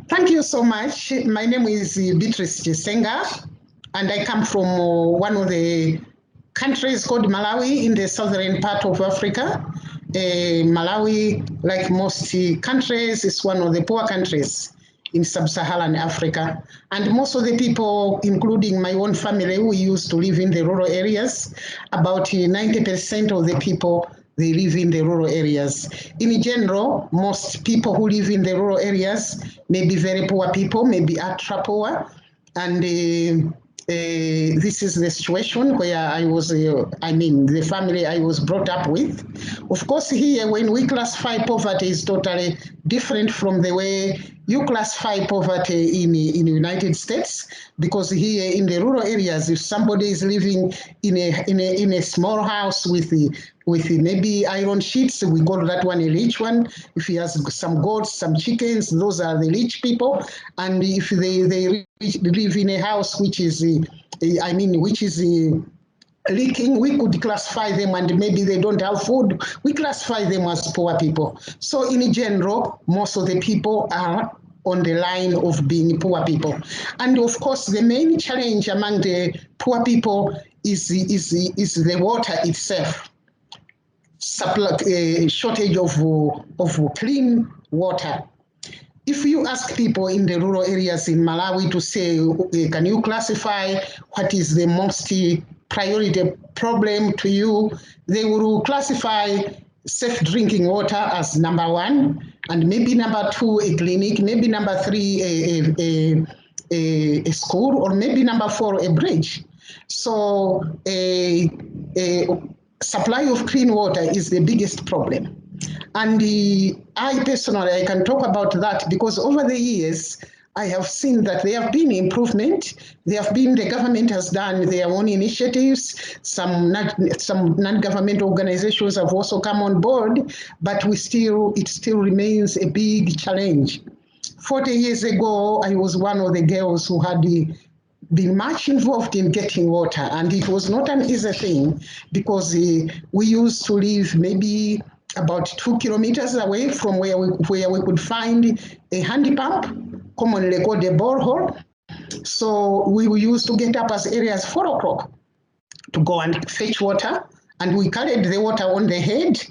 Thank you so much. My name is Beatrice Chisenga, and I come from one of the countries called Malawi in the southern part of Africa. Malawi, like most countries, is one of the poor countries in sub-Saharan Africa. And most of the people, including my own family, we used to live in the rural areas. About 90% of the people, they live in the rural areas. In general, most people who live in the rural areas may be very poor people, maybe ultra poor. And this is the situation where I was, the family I was brought up with. Of course, here, when we classify poverty is totally different from the way you classify poverty in the United States, because here in the rural areas, if somebody is living in a small house with maybe iron sheets, we call that one a rich one. If he has some goats, some chickens, those are the rich people. And if they live in a house which is, leaking, we could classify them, and maybe they don't have food, we classify them as poor people. So in general, most of the people are on the line of being poor people. And of course, the main challenge among the poor people is the water itself. Shortage of clean water. If you ask people in the rural areas in Malawi to say, can you classify what is the most priority problem to you, they will classify safe drinking water as number one, and maybe number two, a clinic, maybe number three, a school, or maybe number four, a bridge. So a supply of clean water is the biggest problem. And I personally, I can talk about that because over the years, I have seen that there have been improvement. The government has done their own initiatives. Some non-government organizations have also come on board, but it still remains a big challenge. 40 years ago, I was one of the girls who had been much involved in getting water, and it was not an easy thing because we used to live maybe about 2 kilometers away from where we could find a hand pump, commonly called a borehole. So we used to get up as early as 4 o'clock to go and fetch water, and we carried the water on the head,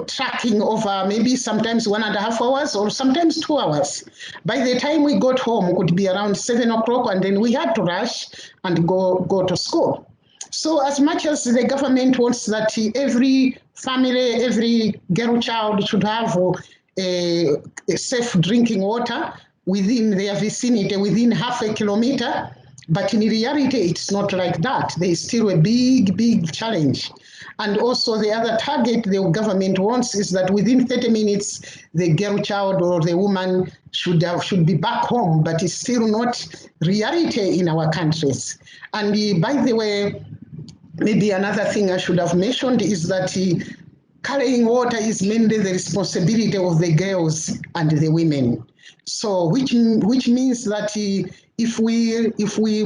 tracking over maybe sometimes 1.5 hours or sometimes 2 hours. By the time we got home, it could be around 7 o'clock, and then we had to rush and go to school. So as much as the government wants that every family, every girl child should have a safe drinking water within their vicinity, within half a kilometer, but in reality, it's not like that. There is still a big, big challenge. And also the other target the government wants is that within 30 minutes, the girl child or the woman should be back home, but it's still not reality in our countries. And by the way, maybe another thing I should have mentioned is that carrying water is mainly the responsibility of the girls and the women. So which means that if we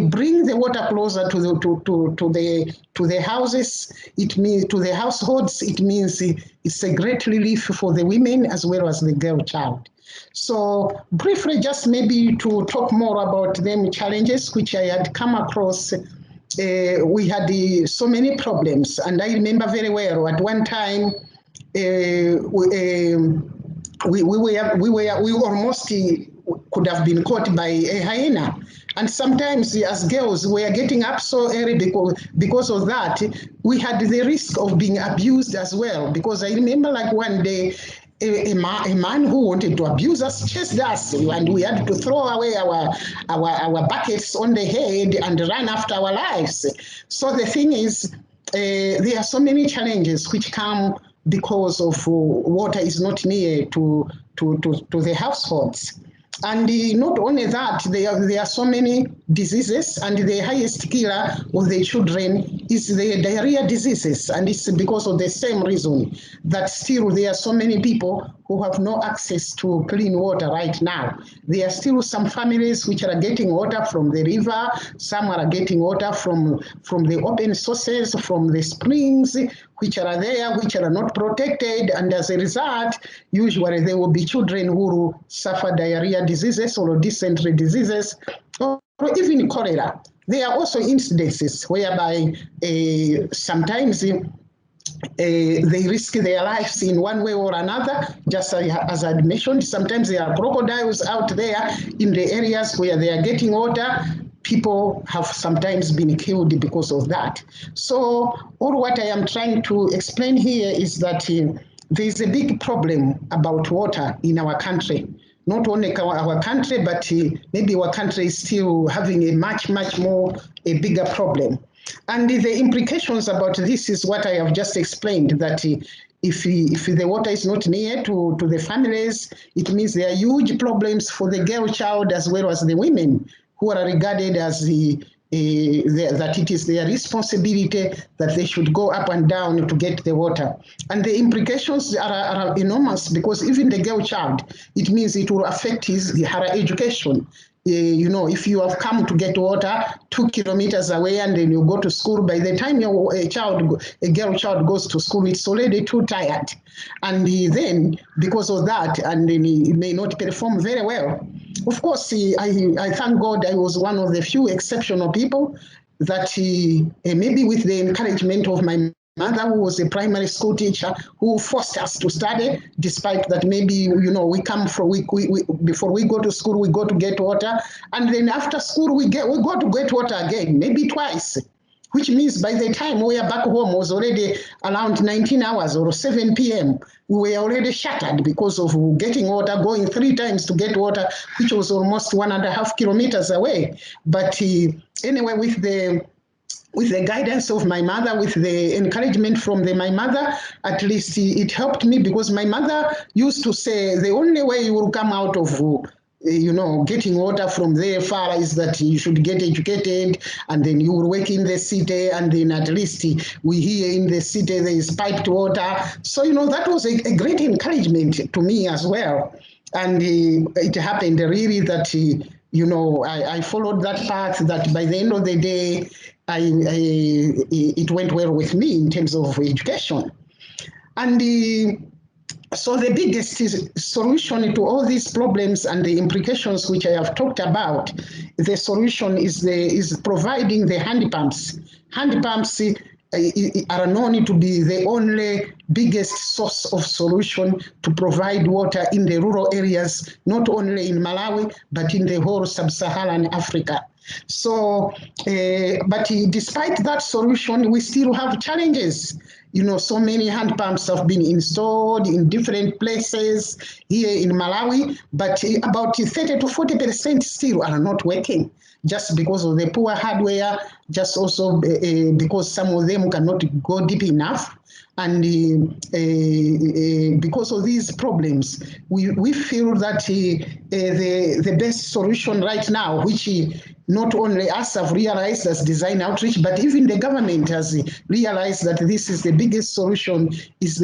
bring the water closer to the houses, it means to the households, it means it's a great relief for the women as well as the girl child. So briefly, just maybe to talk more about them challenges which I had come across. We had so many problems, and I remember very well at one time we almost could have been caught by a hyena. And sometimes as girls, we are getting up so early because of that, we had the risk of being abused as well. Because I remember like one day, a man who wanted to abuse us chased us, and we had to throw away our buckets on the head and run after our lives. So the thing is, there are so many challenges which come because of water is not near to the households. And not only that, there are so many diseases, and the highest killer of the children is the diarrhea diseases, and it's because of the same reason that still there are so many people who have no access to clean water right now. There are still some families which are getting water from the river, some are getting water from the open sources, from the springs, which are there, which are not protected, and as a result, usually there will be children who suffer diarrhea diseases or dysentery diseases, or even cholera. There are also incidences whereby sometimes they risk their lives in one way or another, just as I mentioned. Sometimes there are crocodiles out there in the areas where they are getting water. People have sometimes been killed because of that. So all what I am trying to explain here is that there is a big problem about water in our country. Not only our country, but maybe our country is still having a much bigger problem. And the implications about this is what I have just explained, that if the water is not near to the families, it means there are huge problems for the girl child as well as the women, who are regarded as that it is their responsibility that they should go up and down to get the water. And the implications are enormous, because even the girl child, it means it will affect her education. If you have come to get water 2 kilometers away and then you go to school, by the time a girl child goes to school, it's already too tired. And then because of that, and then he may not perform very well. Of course, I thank God I was one of the few exceptional people that maybe with the encouragement of my mother, who was a primary school teacher, who forced us to study, despite that maybe, we come from, before we go to school, we go to get water. And then after school, we go to get water again, maybe twice, which means by the time we are back home was already around 19 hours or 7 p.m. We were already shattered because of getting water, going 3 times to get water, which was almost 1.5 kilometers away. But anyway, with the guidance of my mother, with the encouragement from my mother, at least it helped me, because my mother used to say the only way you will come out of getting water from there far is that you should get educated, and then you will work in the city, and then at least we here in the city there is piped water. So that was a great encouragement to me as well. And it happened really that I followed that path, that by the end of the day it went well with me in terms of education. And so the biggest solution to all these problems and the implications which I have talked about, the solution is providing the hand pumps. Hand pumps are known to be the only biggest source of solution to provide water in the rural areas, not only in Malawi, but in the whole sub-Saharan Africa. So, but despite that solution, we still have challenges. So many hand pumps have been installed in different places here in Malawi, but about 30 to 40% still are not working, just because of the poor hardware, just also because some of them cannot go deep enough. And because of these problems, we feel that the best solution right now, which not only us have realized as design outreach, but even the government has realized that this is the biggest solution, is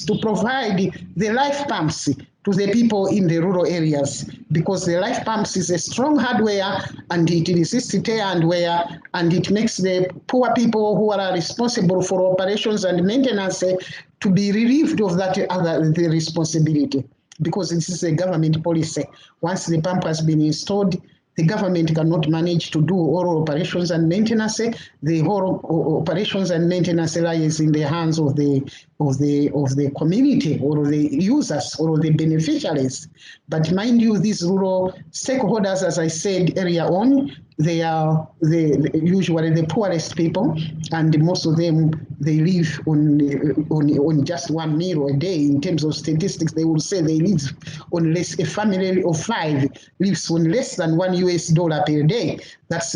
to provide the life pumps to the people in the rural areas, because the life pumps is a strong hardware and it resists tear and wear, and it makes the poor people who are responsible for operations and maintenance to be relieved of the responsibility, because this is a government policy. Once the pump has been installed, the government cannot manage to do all operations and maintenance. The whole operations and maintenance lies in the hands of the community, or the users, or the beneficiaries. But mind you, these rural stakeholders, as I said earlier on, they are usually the poorest people, and most of them, they live on just one meal a day. In terms of statistics, they will say they live on less. A family of 5 lives on less than $1 per day. That's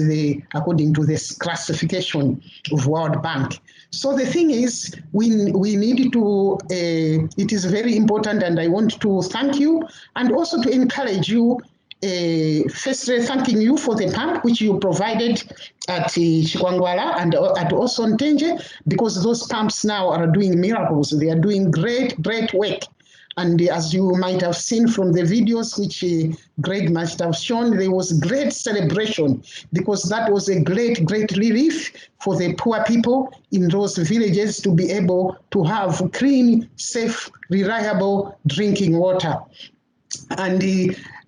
according to this classification of World Bank. So the thing is, we need to. It is very important, and I want to thank you, and also to encourage you. firstly thanking you for the pump which you provided at Chikwangwala and at also Ntenje, because those pumps now are doing miracles. They are doing great work. And as you might have seen from the videos which Greg must have shown, there was great celebration, because that was a great relief for the poor people in those villages to be able to have clean, safe, reliable drinking water. And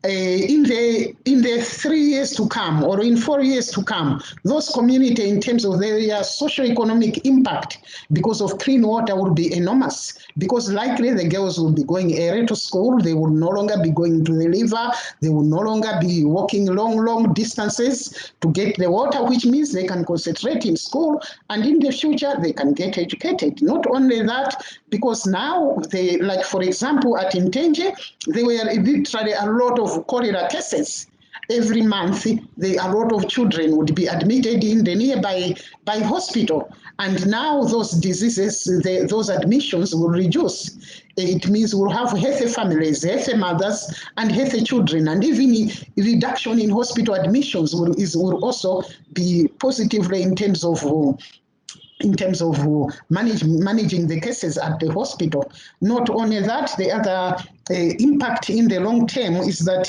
in the 3 years to come, or in 4 years to come, those communities, in terms of their socio-economic impact because of clean water, will be enormous, because likely the girls will be going early to school. They will no longer be going to the river. They will no longer be walking long distances to get the water, which means they can concentrate in school, and in the future they can get educated. Not only that, because now they, like for example at Ntenje, there were literally a lot of cholera cases. Every month, a lot of children would be admitted in the nearby hospital. And now those diseases, those admissions will reduce. It means we'll have healthy families, healthy mothers, and healthy children. And even reduction in hospital admissions will also be positively in terms of managing the cases at the hospital. Not only that, the other impact in the long term is that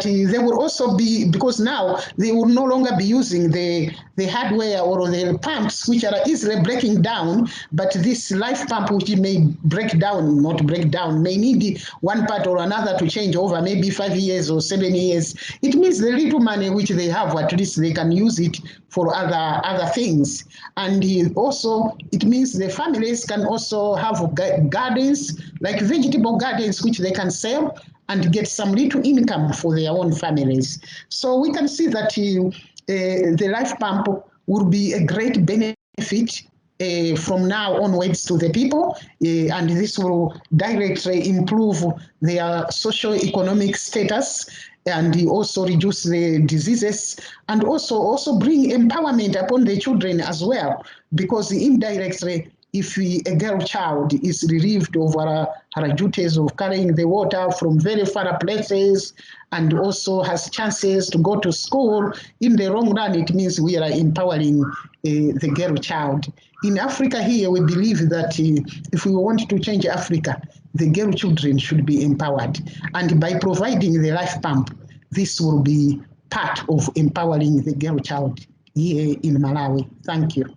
they will also be, because now they will no longer be using the hardware or the pumps which are easily breaking down, but this life pump which may not break down, may need one part or another to change over maybe 5 years or 7 years. It means the little money which they have, at least they can use it for other things. And also it means the families can also have gardens, like vegetable gardens, which they can sell and get some little income for their own families. So we can see that the life pump will be a great benefit from now onwards to the people, and this will directly improve their socio-economic status, and also reduce the diseases, and also bring empowerment upon the children as well, because indirectly, if a girl child is relieved of her duties of carrying the water from very far places, and also has chances to go to school, in the long run, it means we are empowering the girl child. In Africa here, we believe that if we want to change Africa, the girl children should be empowered. And by providing the life pump, this will be part of empowering the girl child here in Malawi. Thank you.